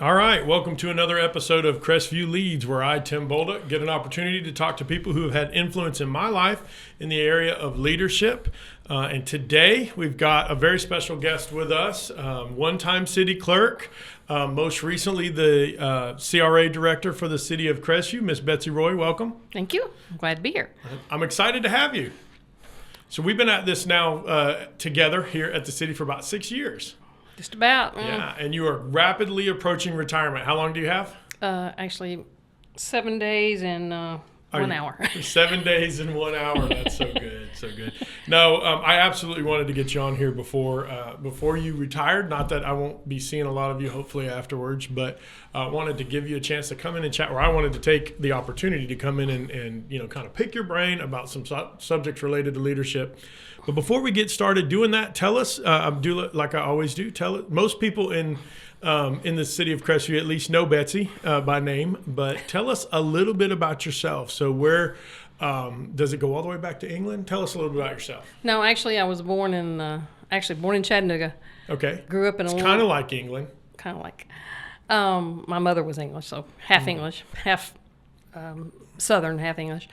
All right, welcome to another episode of Crestview Leads, where I, Tim Bolduc, get an opportunity to talk to people who have had influence in my life in the area of leadership. And today we've got a very special guest with us, one-time city clerk, most recently the CRA director for the city of Crestview, Miss Betsy Roy. Welcome. Thank you. I'm glad to be here. I'm excited to have you. So we've been at this now together here at the city for about 6 years. Just about. Yeah, and you are rapidly approaching retirement. How long do you have? Actually, 7 days and 1 hour. 7 days and 1 hour. That's so good, so good. No, I absolutely wanted to get you on here before you retired. Not that I won't be seeing a lot of you, hopefully, afterwards, but wanted to give you a chance to come in and chat, or I wanted to take the opportunity to come in and kind of pick your brain about some subjects related to leadership. But before we get started doing that, tell us, do like I always do, most people in the city of Crestview at least know Betsy by name, but tell us a little bit about yourself. So where, does it go all the way back to England? Tell us a little bit about yourself. No, actually, I was born in Chattanooga. Okay. Grew up in It's kind of like England. Kind of like. My mother was English, so half English, half Southern, half English.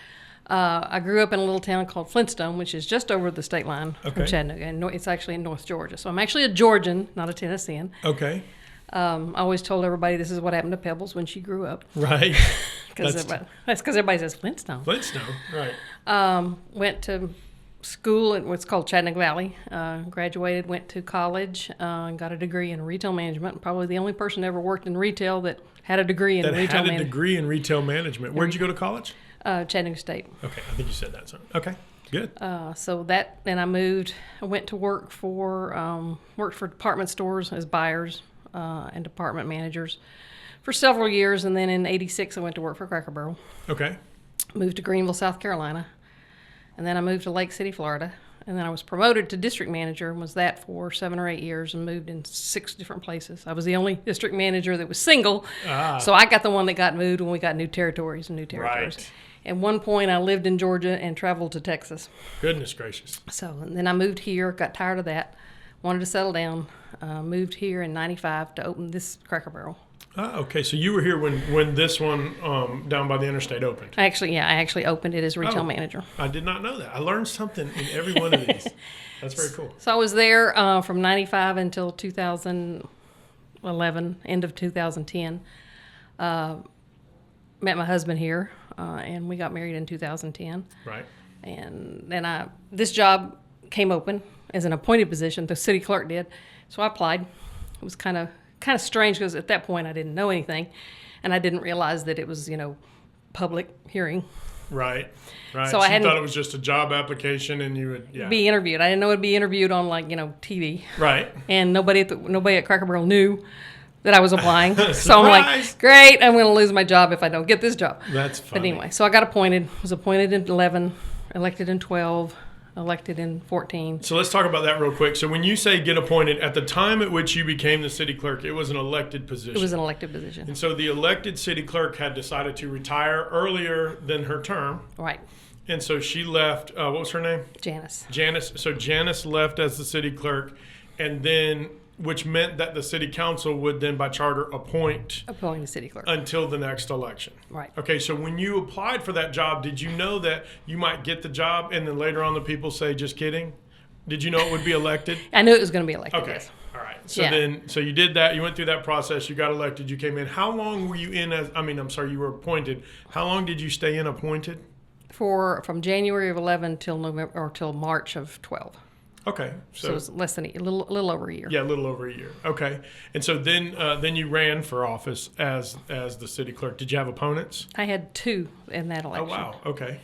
I grew up in a little town called Flintstone, which is just over the state line from Chattanooga, and it's actually in North Georgia. So I'm actually a Georgian, not a Tennessean. Okay. I always told everybody this is what happened to Pebbles when she grew up. Right. That's because everybody says Flintstone. Flintstone, right. Went to school in what's called Chattanooga Valley. Graduated, went to college, and got a degree in retail management. Probably the only person ever worked in retail that had a degree in retail management. That had a degree in retail management. Where'd you go to college? Chattanooga State. Okay, I think you said that. So okay, good. Then I moved. I went to work for department stores as buyers and department managers for several years, and then in '86 I went to work for Cracker Barrel. Okay. Moved to Greenville, South Carolina, and then I moved to Lake City, Florida, and then I was promoted to district manager and was that for 7 or 8 years and moved in 6 different places. I was the only district manager that was single, so I got the one that got moved when we got new territories. Right. At one point, I lived in Georgia and traveled to Texas. Goodness gracious. So and then I moved here, got tired of that, wanted to settle down, moved here in '95 to open this Cracker Barrel. Okay, so you were here when this one down by the interstate opened. I actually opened it as retail manager. I did not know that. I learned something in every one of these. That's very cool. So I was there from '95 until 2011, end of 2010. Met my husband here, and we got married in 2010. Right. And then this job came open as an appointed position. The city clerk did, so I applied. It was kind of strange because at that point I didn't know anything, and I didn't realize that it was public hearing. Right. So I thought it was just a job application, and you would be interviewed. I didn't know it'd be interviewed on TV. Right. And nobody at Cracker Barrel knew that I was applying. So I'm like, great, I'm going to lose my job if I don't get this job. That's funny. But anyway, so I got appointed, was appointed in 11, elected in 12, elected in 14. So let's talk about that real quick. So when you say get appointed, at the time at which you became the city clerk, it was an elected position. It was an elected position. And so the elected city clerk had decided to retire earlier than her term. Right. And so she left, what was her name? Janice. So Janice left as the city clerk, and then, which meant that the city council would then by charter appoint the city clerk until the next election. Right. Okay, so when you applied for that job, did you know that you might get the job and then later on the people say, just kidding? Did you know it would be elected? I knew it was going to be elected. Okay. Yes. All right. So you did that, you went through that process, you got elected, you came in. How long were you in you were appointed. How long did you stay in appointed? From January of 11 till March of 12. Okay, so it was less than a little over a year. Yeah, a little over a year. Okay, and so then you ran for office as the city clerk. Did you have opponents? I had 2 in that election. Oh wow. Okay.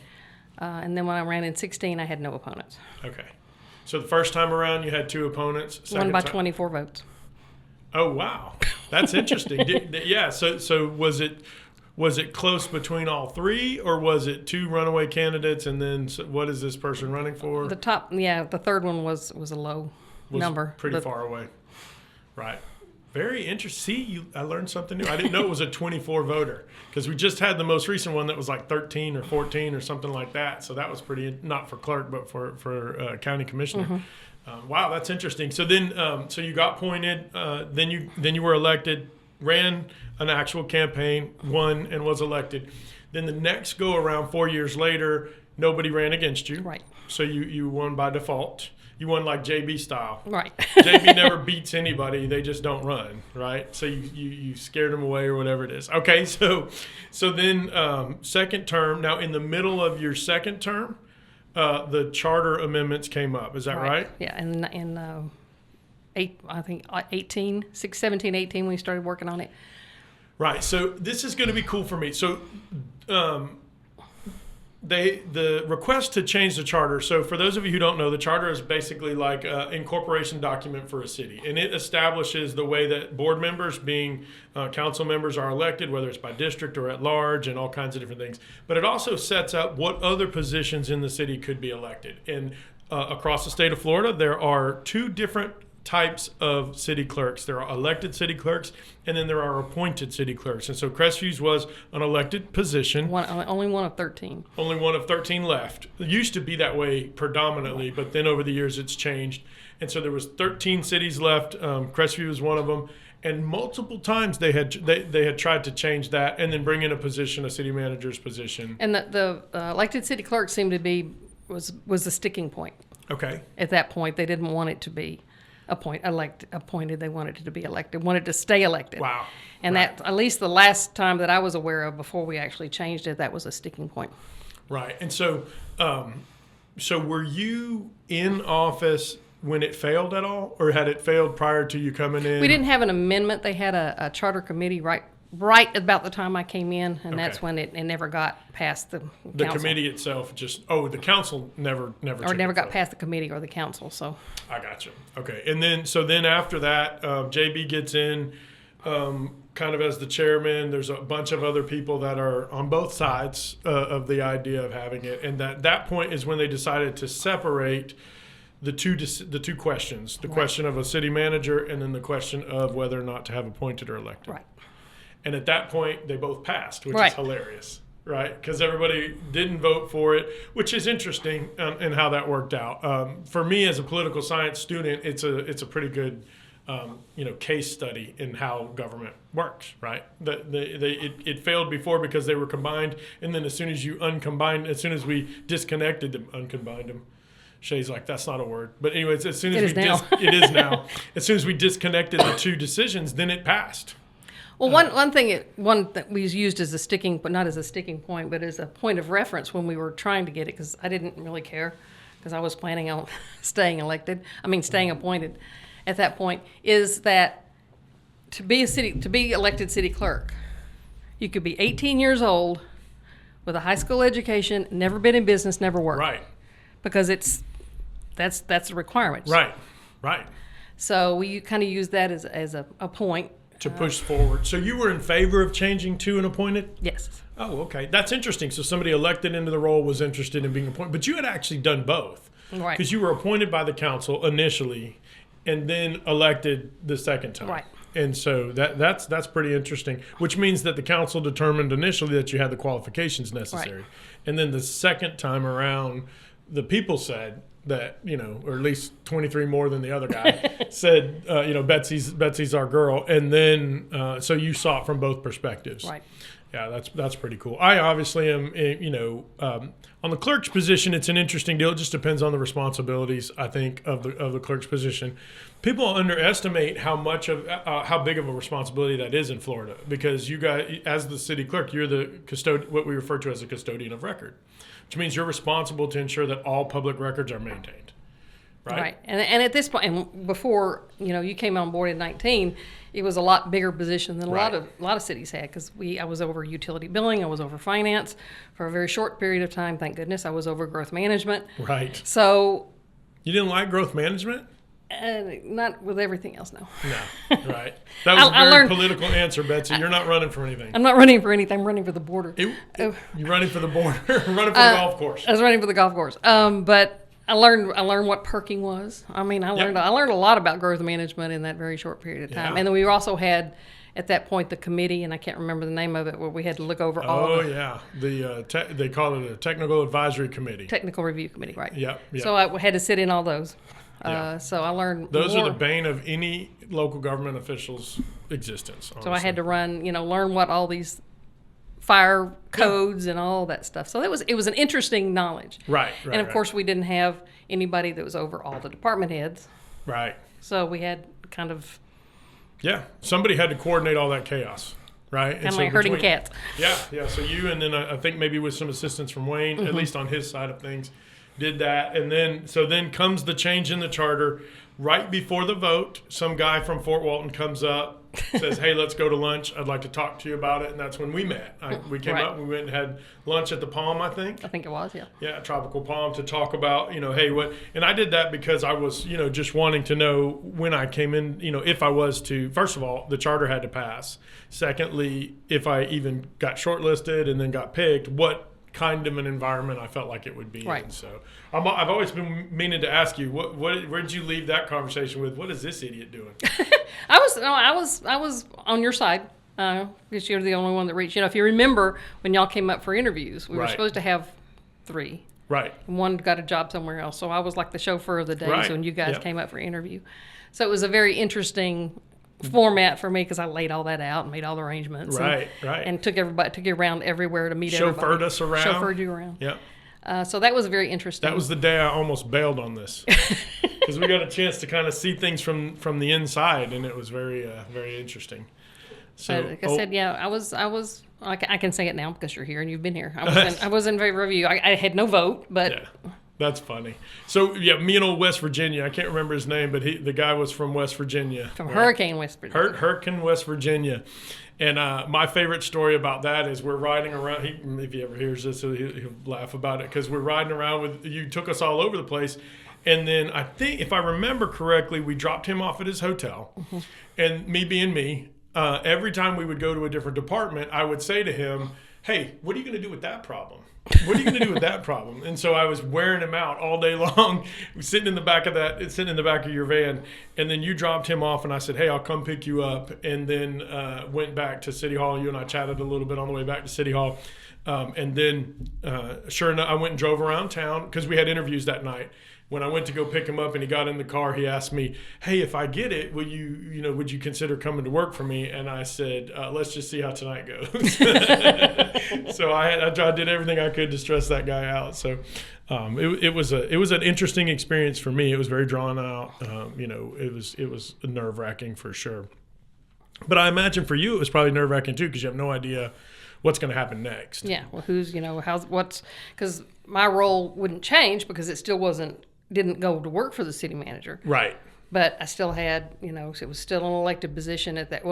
And then when I ran in 16, I had no opponents. Okay, so the first time around you had 2 opponents. Won by 24 votes. Oh wow, that's interesting. So was it close between all 3, or was it 2 runaway candidates, and then what is this person running for? The third one was a low number. Pretty far away. Right. Very interesting. See, I learned something new. I didn't know it was a 24 voter, because we just had the most recent one that was like 13 or 14 or something like that. So that was pretty, not for clerk, but for county commissioner. Mm-hmm. Wow, that's interesting. So then, so you got appointed, then you were elected. ran an actual campaign, won, and was elected. Then the next go around 4 years later, nobody ran against you. Right. So you won by default. You won like JB style. Right. JB never beats anybody. They just don't run, right? So you scared them away or whatever it is. Okay, so then second term. Now, in the middle of your second term, the charter amendments came up. Is that right? Yeah, in 17, 18, we started working on it. Right. So this is going to be cool for me. So the request to change the charter. So for those of you who don't know, the charter is basically like an incorporation document for a city, and it establishes the way that board members, being council members, are elected, whether it's by district or at large, and all kinds of different things. But it also sets up what other positions in the city could be elected. And across the state of Florida, there are two different types of city clerks. There are elected city clerks, and then there are appointed city clerks. And so Crestview's was an elected position. Only one of 13. Only one of 13 left. It used to be that way predominantly, but then over the years it's changed. And so there was 13 cities left. Crestview was one of them. And multiple times they had tried to change that and then bring in a city manager's position. And the elected city clerk seemed to be was the sticking point. Okay. At that point, they didn't want it to be appointed. They wanted it to be elected, wanted to stay elected. Wow. And right. that, at least the last time that I was aware of before we actually changed it, that was a sticking point. Right. And so, so were you in office when it failed at all, or had it failed prior to you coming in? We didn't have an amendment. They had a charter committee right about the time I came in, and that's when it never got past the council. The committee itself the council never got past the committee or the council. So I got you. Okay, and then after that, JB gets in, kind of as the chairman. There's a bunch of other people that are on both sides of the idea of having it, and that point is when they decided to separate the two questions: the question of a city manager, and then the question of whether or not to have appointed or elected. Right. And at that point, they both passed, which right. is hilarious, right? Because everybody didn't vote for it, which is interesting in how that worked out. For me, as a political science student, it's a pretty good case study in how government works, right? It failed before because they were combined, and then as soon as we disconnected them, uncombined them. Shay's like, that's not a word. But anyways, as soon as it is now. As soon as we disconnected the two decisions, then it passed. Well, one thing that we used as a sticking, but not as a sticking point, but as a point of reference when we were trying to get it, because I didn't really care, because I was planning on staying appointed at that point, is that to be elected city clerk, you could be 18 years old with a high school education, never been in business, never worked. Right. Because that's a requirement. Right. So we kind of use that as a point. To push forward. So you were in favor of changing to an appointed? Yes. Oh, okay. That's interesting. So somebody elected into the role was interested in being appointed. But you had actually done both. Right. Because you were appointed by the council initially and then elected the second time. Right. And so that's pretty interesting, which means that the council determined initially that you had the qualifications necessary. Right. And then the second time around, the people said that, or at least 23 more than the other guy said, Betsy's our girl. And then, so you saw it from both perspectives. Right. Yeah, that's pretty cool. I obviously am, on the clerk's position, it's an interesting deal. It just depends on the responsibilities, I think, of the clerk's position. People underestimate how big of a responsibility that is in Florida, because you guys, as the city clerk, you're the what we refer to as a custodian of record, which means you're responsible to ensure that all public records are maintained. Right. And at this point, and before you came on board in 2019, it was a lot bigger position than a lot of cities had, because I was over utility billing, I was over finance for a very short period of time. Thank goodness I was over growth management. Right. So you didn't like growth management? Not with everything else, no. No, right. That was a very political answer, Betsy. You're not running for anything. I'm not running for anything. I'm running for the border. You're running for the border. Running for the golf course. I was running for the golf course. But I learned what perking was. I learned a lot about growth management in that very short period of time. Yeah. And then we also had, at that point, the committee, and I can't remember the name of it, where we had to look over all. They call it a technical advisory committee. Technical review committee, right? Yep. So I had to sit in all those. Yeah. So I learned Those more. are the bane of any local government official's existence. So I had to learn what all these fire codes and all that stuff. So it was an interesting knowledge. Right. And of course, we didn't have anybody that was over all the department heads. Right. So we had kind of somebody had to coordinate all that chaos, right? kind of like herding cats. Yeah. So you and then I think maybe with some assistance from Wayne, at least on his side of things, did that. And then comes the change in the charter. Right before the vote, some guy from Fort Walton comes up, says, "Hey, let's go to lunch. I'd like to talk to you about it." And that's when we met. We came up, we went and had lunch at the Palm, I think. I think it was, yeah. Yeah, Tropical Palm, to talk about, hey, what. And I did that because I was, just wanting to know when I came in, if I was to, first of all, the charter had to pass. Secondly, if I even got shortlisted and then got picked, what kind of an environment I felt like it would be in. So I've always been meaning to ask you, where did you leave that conversation with? What is this idiot doing? I was on your side because you're the only one that reached. If you remember when y'all came up for interviews, we were supposed to have 3. Right. One got a job somewhere else, so I was like the chauffeur of the day. Right. So when you guys came up for interview, so it was a very interesting format for me because I laid all that out and made all the arrangements. Right. And took you around everywhere to meet everybody. Chauffeured us around. Chauffeured you around. Yep. So that was very interesting. That was the day I almost bailed on this because we got a chance to kind of see things from the inside, and it was very very interesting. So, like I said, I was. I can say it now because you're here and you've been here. I was in favor of you. I had no vote, but. Yeah. That's funny. So me and old West Virginia. I can't remember his name, but the guy was from West Virginia. From Hurricane, West Virginia. Hurricane, West Virginia. And my favorite story about that is we're riding around. If he ever hears this, he'll laugh about it because we're riding around with you. Took us all over the place, and then I think if I remember correctly, we dropped him off at his hotel. Mm-hmm. And me being me, every time we would go to a different department, I would say to him, "Hey, what are you going to do with that problem? What are you going to do with that problem?" And so I was wearing him out all day long, sitting in the back of your van. And then you dropped him off, and I said, "Hey, I'll come pick you up." And then went back to City Hall. You and I chatted a little bit on the way back to City Hall. And then, sure enough, I went and drove around town because we had interviews that night. When I went to go pick him up and he got in the car, he asked me, "Hey, if I get it, would you consider coming to work for me?" And I said, "Let's just see how tonight goes." So I did everything I could to stress that guy out. So it was an interesting experience for me. It was very drawn out. It was nerve-wracking for sure. But I imagine for you it was probably nerve-wracking too because you have no idea what's going to happen next. Yeah. Well, because my role wouldn't change because it still didn't go to work for the city manager. Right. But I still had, it was still an elected position at that.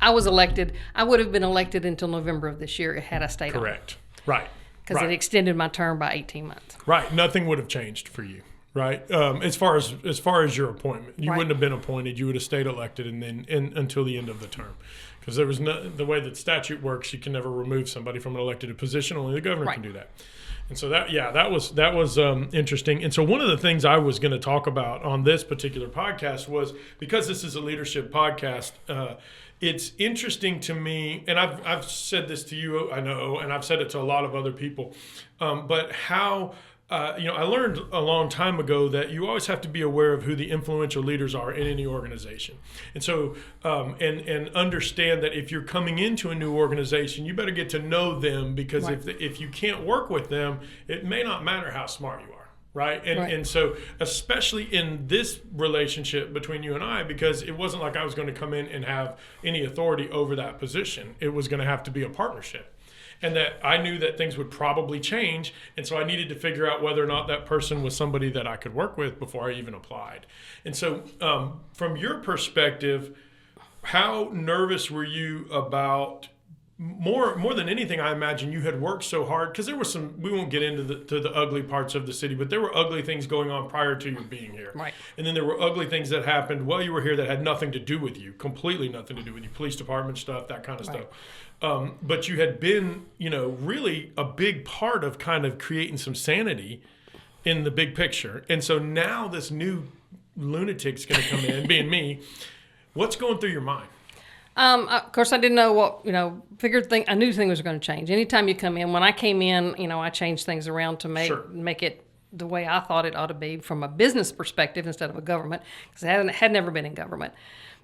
I was elected. I would have been elected until November of this year had I stayed on. Correct. Right. Because it extended my term by 18 months. Right. Nothing would have changed for you. Right. As far as your appointment, you wouldn't have been appointed. You would have stayed elected and then until the end of the term. Because there was the way that statute works, you can never remove somebody from an elected position. Only the governor can do that. And so that was interesting. And so one of the things I was going to talk about on this particular podcast was, because this is a leadership podcast, it's interesting to me, and I've said this to you, I know, and I've said it to a lot of other people, but how. I learned a long time ago that you always have to be aware of who the influential leaders are in any organization. And so, and understand that if you're coming into a new organization, you better get to know them, because if you can't work with them, it may not matter how smart you are. Right. And so, especially in this relationship between you and I, because it wasn't like I was going to come in and have any authority over that position. It was going to have to be a partnership. And that I knew that things would probably change. And so I needed to figure out whether or not that person was somebody that I could work with before I even applied. And so from your perspective, how nervous were you about, more than anything, I imagine you had worked so hard, because there was we won't get into the ugly parts of the city, but there were ugly things going on prior to you being here. Right. And then there were ugly things that happened while you were here that had nothing to do with you, completely nothing to do with you, police department stuff, that kind of stuff. But you had been, really a big part of kind of creating some sanity in the big picture. And so now this new lunatic's going to come in, being me. What's going through your mind? Of course, I didn't know what, I knew things were going to change. Anytime you come in, when I came in, I changed things around to make it the way I thought it ought to be from a business perspective instead of a government, because I had never been in government.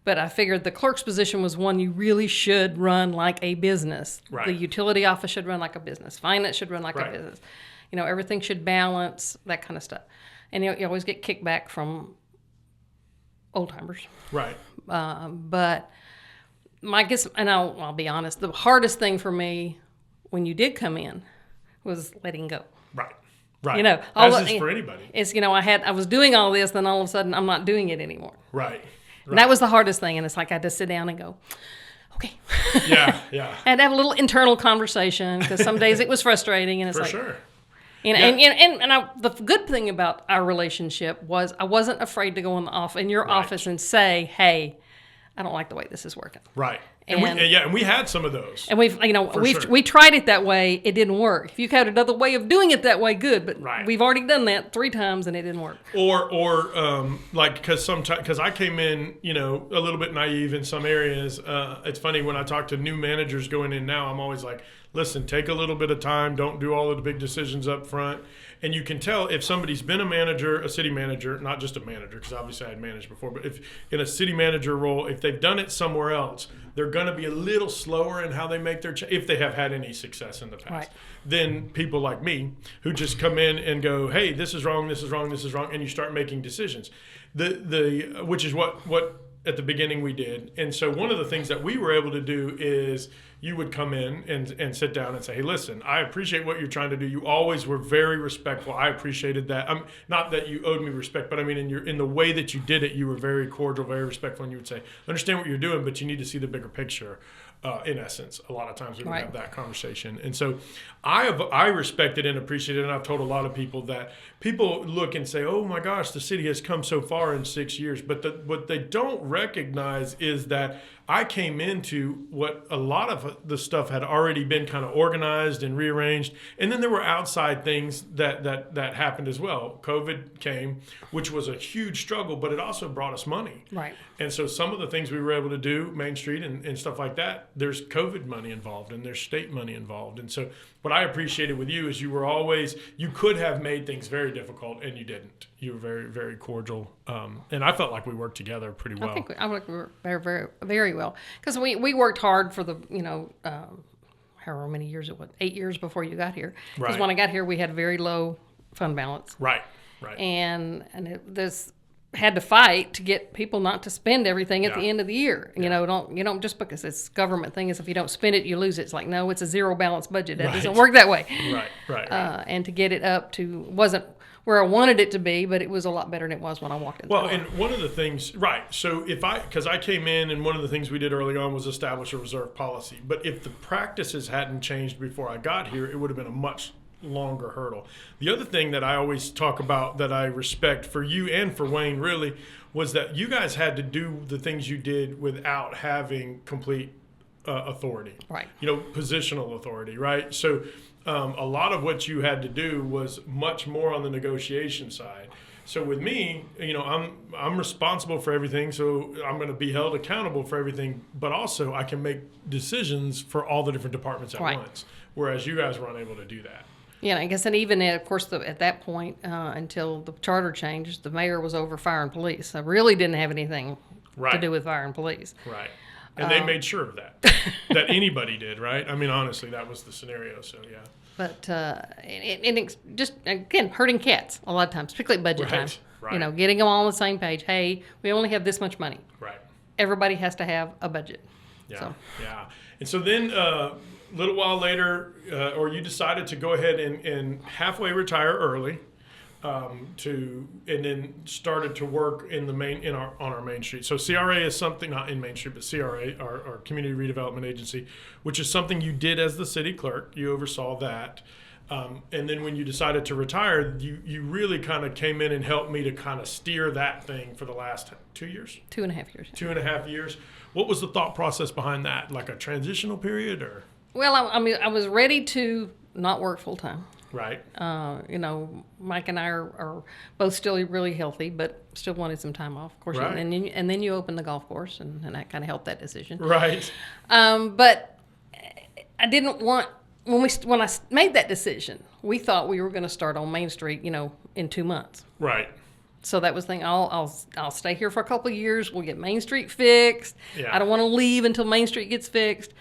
But I figured the clerk's position was one you really should run like a business. Right. The utility office should run like a business. Finance should run like a business. Everything should balance, that kind of stuff. And you always get kickback from old timers. Right. But my guess, and I'll be honest, the hardest thing for me when you did come in was letting go. Right. Right. As is for anybody. It's, I was doing all this, then all of a sudden I'm not doing it anymore. Right. And that was the hardest thing. And it's like I had to sit down and go, okay. Yeah. And have a little internal conversation, because some days it was frustrating. And it's For like, sure. The good thing about our relationship was I wasn't afraid to go in your office and say, hey, I don't like the way this is working. Right. And we had some of those. And we tried it that way. It didn't work. If you had another way of doing it that way, good. But we've already done that 3 times and it didn't work. Because I came in, a little bit naive in some areas. It's funny when I talk to new managers going in now, I'm always like, listen, take a little bit of time. Don't do all of the big decisions up front. And you can tell if somebody's been a city manager, not just a manager, because obviously I had managed before, but if in a city manager role, if they've done it somewhere else, they're going to be a little slower in how they make their if they have had any success in the past. Than people like me who just come in and go, hey, this is wrong, this is wrong, this is wrong, and you start making decisions. Which is what at the beginning we did. And so one of the things that we were able to do is you would come in and sit down and say, hey, listen, I appreciate what you're trying to do. You always were very respectful. I appreciated that. Not that you owed me respect, but I mean, in the way that you did it, you were very cordial, very respectful. And you would say, understand what you're doing, but you need to see the bigger picture. In essence, a lot of times we would have that conversation. And so I respected and appreciated, and I've told a lot of people that people look and say, oh my gosh, the city has come so far in 6 years. But what they don't recognize is that I came into what a lot of the stuff had already been kind of organized and rearranged. And then there were outside things that happened as well. COVID came, which was a huge struggle, but it also brought us money. Right. And so some of the things we were able to do, Main Street and stuff like that, there's COVID money involved and there's state money involved. And so what I appreciated with you is you could have made things very difficult and you didn't. You were very, very cordial. And I felt like we worked together pretty well. I think we worked very, very, very well. Because we worked hard for the, however many years it was, 8 years before you got here. Because when I got here, we had a very low fund balance. Right. And this had to fight to get people not to spend everything at the end of the year. Yeah. You don't just because it's government thing is if you don't spend it, you lose it. It's like, no, it's a zero balance budget. It doesn't work that way. Right. And to get it up to, wasn't where I wanted it to be, but it was a lot better than it was when I walked in the door. And one of the things, so because I came in and one of the things we did early on was establish a reserve policy. But if the practices hadn't changed before I got here, it would have been a much longer hurdle. The other thing that I always talk about that I respect for you and for Wayne really was that you guys had to do the things you did without having complete authority. Right. Positional authority, right? So a lot of what you had to do was much more on the negotiation side. So with me, I'm responsible for everything, so I'm going to be held accountable for everything, but also I can make decisions for all the different departments at once, whereas you guys were unable to do that. Yeah, I guess, and even of course at that point, until the charter changed, the mayor was over fire and police. I really didn't have anything to do with fire and police. Right. And they made sure of that anybody did, right? I mean, honestly, that was the scenario, so yeah. But it's just, again, herding cats a lot of times, particularly at budget time. Right. Getting them all on the same page. Hey, we only have this much money. Right. Everybody has to have a budget. Yeah. And so then a little while later, or you decided to go ahead and halfway retire early, and then started to work on our Main Street. So CRA is something, not in Main Street, but CRA, our Community Redevelopment Agency, which is something you did as the city clerk. You oversaw that. And then when you decided to retire, you really kind of came in and helped me to kind of steer that thing for the last 2 years? 2.5 years. 2.5 years. What was the thought process behind that? Like a transitional period or? Well, I was ready to not work full time. Right. Mike and I are both still really healthy, but still wanted some time off, of course. Right. And then you open the golf course, and that kind of helped that decision. Right. But I didn't want when I made that decision, we thought we were going to start on Main Street, in 2 months. Right. So that was the thing. I'll stay here for a couple of years. We'll get Main Street fixed. Yeah. I don't want to leave until Main Street gets fixed.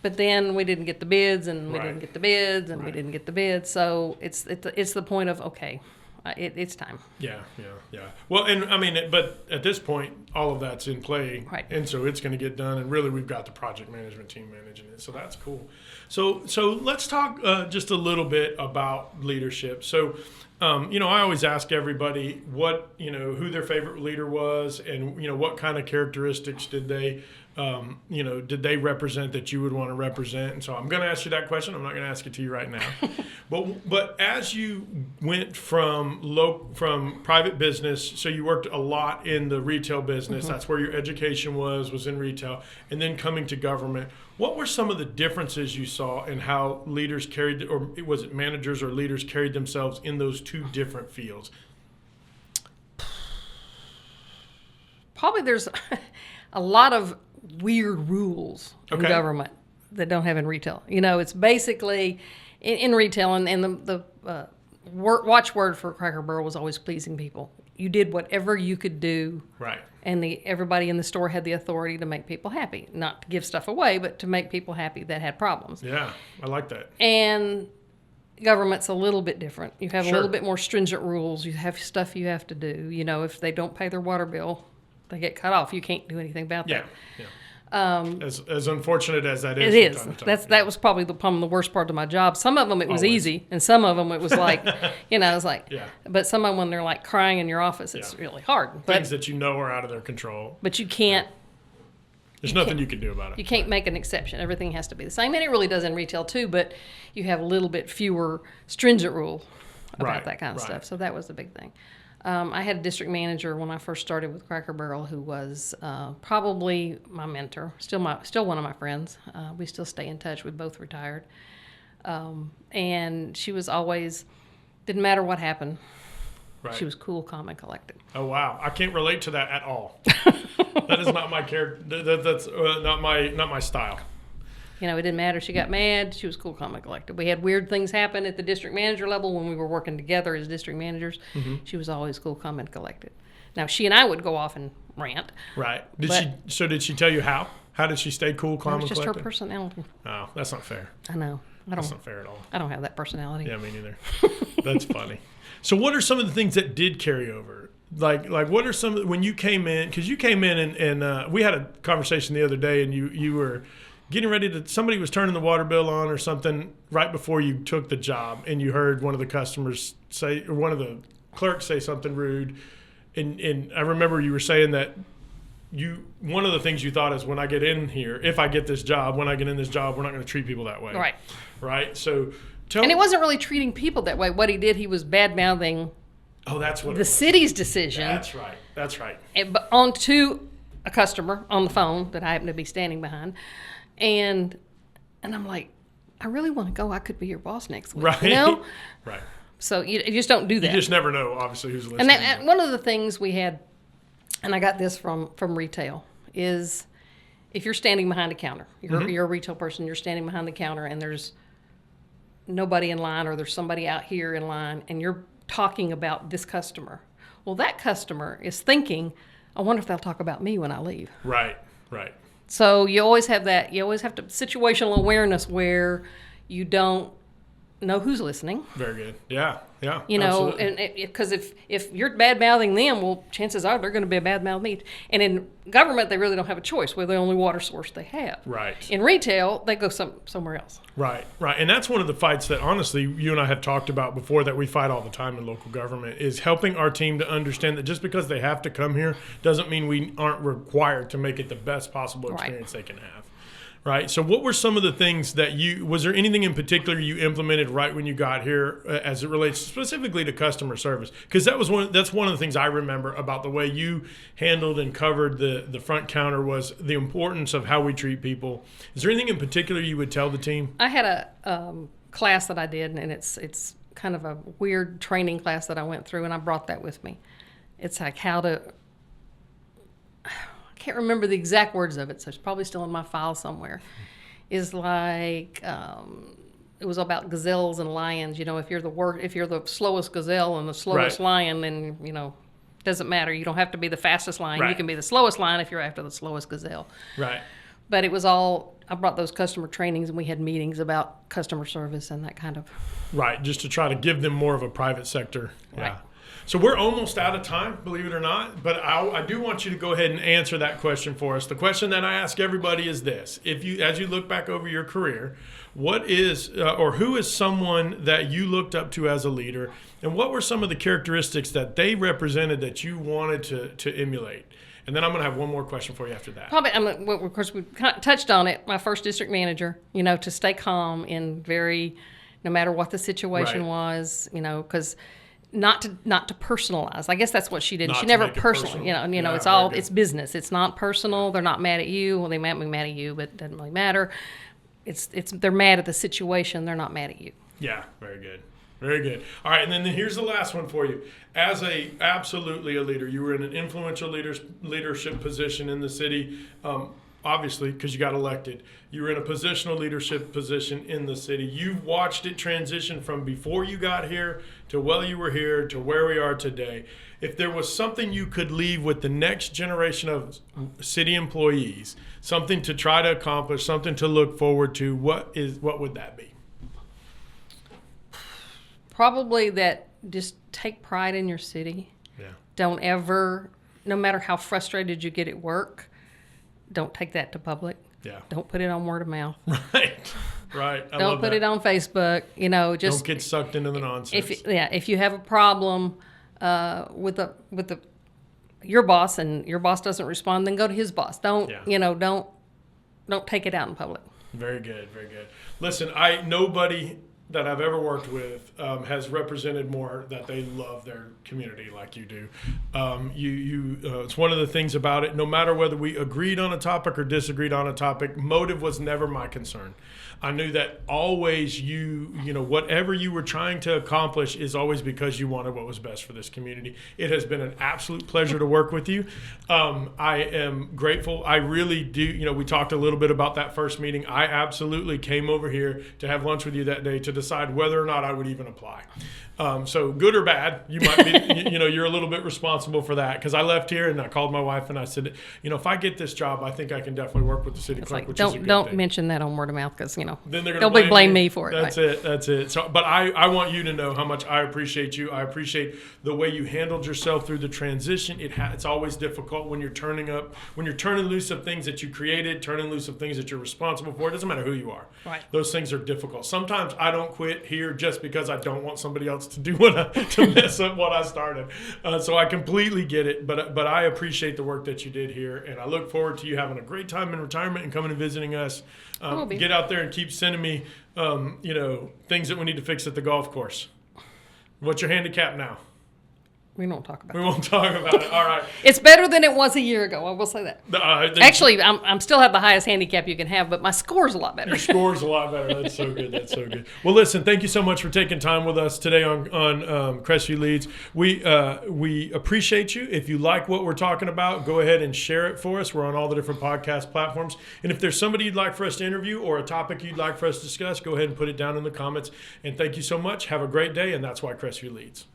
But then we didn't get the bids, and we Right. didn't get the bids, and we Right. didn't get the bids. So it's the point of, okay, it's time. Yeah. Well, and I mean, but at this point, all of that's in play, Right. and so it's going to get done. And really, we've got the project management team managing it, so that's cool. So let's talk just a little bit about leadership. So, I always ask everybody what who their favorite leader was, and what kind of characteristics did they represent that you would want to represent? And so I'm going to ask you that question. I'm not going to ask it to you right now. but as you went from private business, so you worked a lot in the retail business. Mm-hmm. That's where your education was in retail, and then coming to government. What were some of the differences you saw in how leaders carried, or was it managers or leaders carried themselves in those two different fields? Probably there's a lot of weird rules in Okay. government that don't have in retail. It's basically in retail, and the watchword for Cracker Barrel was always pleasing people. You did whatever you could do, Right. and everybody in the store had the authority to make people happy, not to give stuff away, but to make people happy that had problems. Yeah, I like that. And government's a little bit different. You have Sure. a little bit more stringent rules. You have stuff you have to do. If they don't pay their water bill, they get cut off. You can't do anything about Yeah. that. As unfortunate as that is. It is. from time to time. That was probably the worst part of my job. Some of them it was Always. easy, and some of them it was like, it's like. Yeah. But some of them when they're like crying in your office, it's Yeah. really hard. Things But that are out of their control. you can't. There's nothing you can do about it. You can't make an exception. Everything has to be the same, and it really does in retail too. But you have a little bit fewer stringent rules about Right, that kind of right. stuff. So that was the big thing. I had a district manager when I first started with Cracker Barrel who was probably my mentor, still one of my friends. We still stay in touch. We both retired, and she was always, didn't matter what happened. Right. She was cool, calm, and collected. Oh wow, I can't relate to that at all. That is not my character. That's not my style. It didn't matter. She got mad. She was cool, calm, and collected. We had weird things happen at the district manager level when we were working together as district managers. Mm-hmm. She was always cool, calm, and collected. Now, she and I would go off and rant. Right. But- Did she tell you how? How did she stay cool, It calm, was and just her collected? personality. Oh, that's not fair. I know. That's not fair at all. I don't have that personality. Yeah, me neither. That's funny. So, what are some of the things that did carry over? Like what are some when you came in? Because you came in and we had a conversation the other day, and you were getting ready to. Somebody was turning the water bill on or something right before you took the job, and you heard one of the customers say, or one of the clerks say something rude, and I remember you were saying that. One of the things you thought is when I get in here, if I get this job, when I get in this job, we're not going to treat people that way. Right. So And it wasn't really treating people that way. What he did, he was bad-mouthing that's what the city's decision That's right. but onto a customer on the phone that I happened to be standing behind. And I'm like, I really want to go. I could be your boss next week. Right. Right. So you just don't do that. You just never know, obviously, who's listening. And one of the things we had, and I got this from retail, is if you're standing behind a counter, you're a retail person, you're standing behind the counter, and there's nobody in line, or there's somebody out here in line, and you're talking about this customer. Well, that customer is thinking, I wonder if they'll talk about me when I leave. Right. So you always have that. You always have to situational awareness where you don't know who's listening. Very good. Yeah. Know, absolutely. and because if you're bad mouthing them, well, chances are they're going to be a bad mouth me. And in government, they really don't have a choice. We're the only water source they have. Right. In retail, they go somewhere else. Right. And that's one of the fights that, honestly, you and I have talked about before that we fight all the time in local government, is helping our team to understand that just because they have to come here doesn't mean we aren't required to make it the best possible experience they can have. Right. So what were some of the things that was there anything in particular you implemented right when you got here as it relates specifically to customer service? Because that's one of the things I remember about the way you handled and covered the front counter was the importance of how we treat people. Is there anything in particular you would tell the team? I had a class that I did, and it's kind of a weird training class that I went through, and I brought that with me. It's like how to... I can't remember the exact words of it, so it's probably still in my file somewhere. Is like it was about gazelles and lions. If you're the slowest gazelle and the slowest Right. lion, then doesn't matter. You don't have to be the fastest lion. Right. You can be the slowest lion if you're after the slowest gazelle. Right. But it was all, I brought those customer trainings, and we had meetings about customer service and that kind of. Right, just to try to give them more of a private sector. Yeah. Right. So we're almost out of time, believe it or not, but I do want you to go ahead and answer that question for us. The question that I ask everybody is this: as you look back over your career, what is or who is someone that you looked up to as a leader, and what were some of the characteristics that they represented that you wanted to emulate? And then I'm going to have one more question for you after that. Probably, of course, we kind of touched on it. My first district manager, to stay calm no matter what the situation Right. was, because not to personalize. I guess that's what she did. Not She to never make it personal. personal. Yeah, It's very all good. it's business. It's not personal. They're not mad at you. Well, they might be mad at you, but it doesn't really matter. It's they're mad at the situation. They're not mad at you. Yeah, very good. Very good. All right, and then here's the last one for you. As absolutely a leader, you were in an influential leadership position in the city, obviously, because you got elected. You were in a positional leadership position in the city. You've watched it transition from before you got here to while you were here to where we are today. If there was something you could leave with the next generation of city employees, something to try to accomplish, something to look forward to, what would that be? Probably that just take pride in your city. Yeah. Don't ever, no matter how frustrated you get at work, don't take that to public. Yeah. Don't put it on word of mouth. Right. Right. I Don't love put that. it on Facebook. Just Don't get sucked into the nonsense. if you have a problem with your boss and your boss doesn't respond, then go to his boss. Don't don't take it out in public. Very good. Very good. Listen, nobody that I've ever worked with has represented more that they love their community like you do. It's one of the things about it. No matter whether we agreed on a topic or disagreed on a topic, motive was never my concern. I knew that always whatever you were trying to accomplish is always because you wanted what was best for this community. It has been an absolute pleasure to work with you. I am grateful. I really do. We talked a little bit about that first meeting. I absolutely came over here to have lunch with you that day to decide whether or not I would even apply. So good or bad, you might be, you're a little bit responsible for that, because I left here and I called my wife and I said, if I get this job, I think I can definitely work with the city clerk, which is a good don't thing. mention that on word of mouth, because Then they're they'll gonna blame me for it. That's it. That's it. So, but I want you to know how much I appreciate you. I appreciate the way you handled yourself through the transition. It's always difficult when you're turning loose of things that you created, turning loose of things that you're responsible for. It doesn't matter who you are. Right. Those things are difficult. Sometimes I don't quit here just because I don't want somebody else to do to mess up what I started. So I completely get it. But I appreciate the work that you did here, and I look forward to you having a great time in retirement and coming and visiting us. Get out there and keep sending me, things that we need to fix at the golf course. What's your handicap now? We won't talk about We it. won't talk about it. All right. It's better than it was a year ago. I will say that. Actually, I'm still have the highest handicap you can have, but my score's a lot better. Your score's a lot better. That's so good. That's so good. Well, listen, thank you so much for taking time with us today on Crestview Leads. We appreciate you. If you like what we're talking about, go ahead and share it for us. We're on all the different podcast platforms. And if there's somebody you'd like for us to interview or a topic you'd like for us to discuss, go ahead and put it down in the comments. And thank you so much. Have a great day. And that's why Crestview Leads.